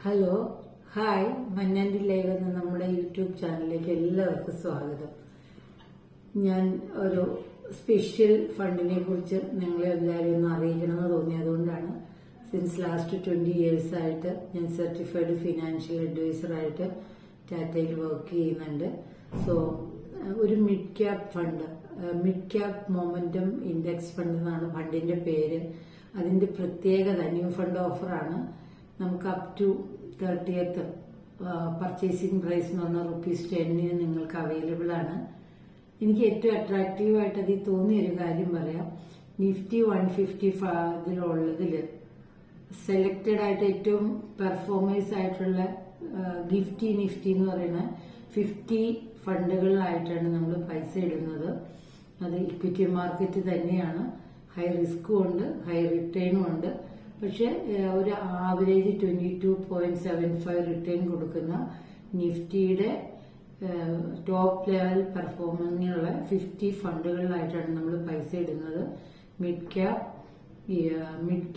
Hello hi മന്നാൻഡി live എന്ന നമ്മുടെ YouTube ചാനലിലേക്ക് എല്ലാവർക്കും സ്വാഗതം. ഞാൻ ഒരു സ്പെഷ്യൽ ഫണ്ടിനെ കുറിച്ച് നിങ്ങളെ എല്ലാവരും ഒന്ന് അറിയിക്കണമെന്ന് തോന്നിയതുകൊണ്ടാണ്. സിൻസ് ലാസ്റ്റ് 20 years ആയിട്ട് ഞാൻ സർട്ടിഫൈഡ് ഫിനാൻഷ്യൽ അഡ്വൈസറായിട്ട് ടാറ്റയിൽ വർക്ക് ചെയ്യുന്നുണ്ട്. സോ ഒരു mid cap fund, mid cap momentum index fund എന്നാണ് ഫണ്ടിന്റെ പേര്. അതിന്റെ പ്രത്യേകത ന്യൂ ഫണ്ട് ഓഫറാണ്. നമുക്ക് up to 30th purchasing price എന്ന് പറഞ്ഞാൽ ₹10 നിങ്ങൾക്ക് അവൈലബിൾ ആണ്. എനിക്ക് ഏറ്റവും അട്രാക്റ്റീവ് ആയിട്ട് അതിൽ തോന്നിയൊരു കാര്യം പറയാം. നിഫ്റ്റി 150 ഇതിലുള്ളതില് സെലക്ടഡ് ആയിട്ട് ഏറ്റവും പെർഫോമേഴ്സ് ആയിട്ടുള്ള നിഫ്റ്റി എന്ന് പറയുന്ന 50 ഫണ്ടുകളിലായിട്ടാണ് നമ്മൾ പൈസ ഇടുന്നത്. അത് ഇക്വിറ്റി മാർക്കറ്റ് തന്നെയാണ്. ഹൈ റിസ്കും ഉണ്ട്, ഹൈ റിട്ടേണും ഉണ്ട്. പക്ഷെ ഒരു ആവറേജ് 22.75 റിട്ടേൺ കൊടുക്കുന്ന നിഫ്റ്റിയുടെ ടോപ്പ് ലെവൽ പെർഫോമിങ്ങിനുള്ള 50 ഫണ്ടുകളിലായിട്ടാണ് നമ്മൾ പൈസ ഇടുന്നത്. Mid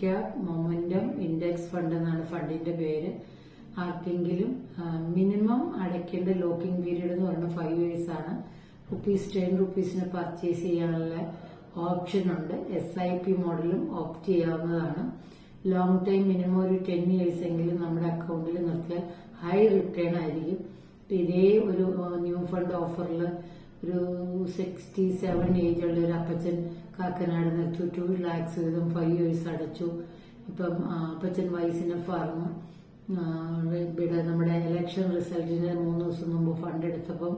cap momentum index fund എന്നാണ് ഫണ്ടിന്റെ പേര്. ആർക്കെങ്കിലും മിനിമം അടയ്ക്കേണ്ട ലോക്കിംഗ് പീരീഡ് എന്ന് പറയുന്നത് 5 years ആണ്. ₹10 പർച്ചേസ് ചെയ്യാനുള്ള ഓപ്ഷൻ ഉണ്ട്. SIP മോഡലും ഓപ്റ്റ് ചെയ്യാവുന്നതാണ്. ലോങ് ടൈം മിനിമം ഒരു 10 years എങ്കിലും നമ്മുടെ അക്കൗണ്ടിൽ നിർത്തിയാൽ ഹൈ റിട്ടേൺ ആയിരിക്കും. ഇതേ ഒരു ന്യൂ ഫണ്ട് ഓഫറിൽ ഒരു 67 ഏജുള്ള ഒരു അപ്പച്ചൻ കാക്കനാട് നിർത്തി 2 lakhs വീതം 5 years അടച്ചു. ഇപ്പം അപ്പച്ചൻ വൈസിന്റെ ഫാർമ ഇവിടെ നമ്മുടെ ഇലക്ഷൻ റിസൾട്ടിന് 3 ദിവസം മുമ്പ് ഫണ്ട് എടുത്തപ്പം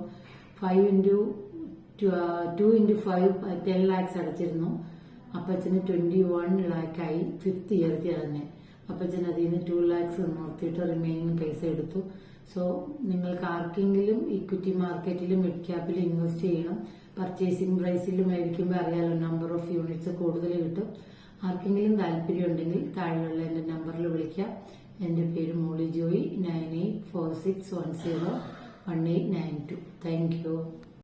2 into 5 10 lakhs അടച്ചിരുന്നു. അപ്പച്ചന് 21 lakh ആയി 5th year തന്നെ. അപ്പച്ചൻ അതിൽ നിന്ന് 2 lakhs നിർത്തിയിട്ട് റിമൈനിങ് പൈസ എടുത്തു. സോ നിങ്ങൾക്ക് ആർക്കെങ്കിലും ഇക്വിറ്റി മാർക്കറ്റിലും മിഡ് ക്യാപ്പിൽ ഇൻവെസ്റ്റ് ചെയ്യണം. പർച്ചേസിംഗ് പ്രൈസിൽ മേടിക്കുമ്പോൾ അറിയാലോ, നമ്പർ ഓഫ് യൂണിറ്റ്സ് കൂടുതൽ കിട്ടും. ആർക്കെങ്കിലും താല്പര്യം ഉണ്ടെങ്കിൽ താഴെയുള്ള എന്റെ നമ്പറിൽ വിളിക്കാം. എന്റെ പേര് മോളി ജോയി. 9846101892. Thank you.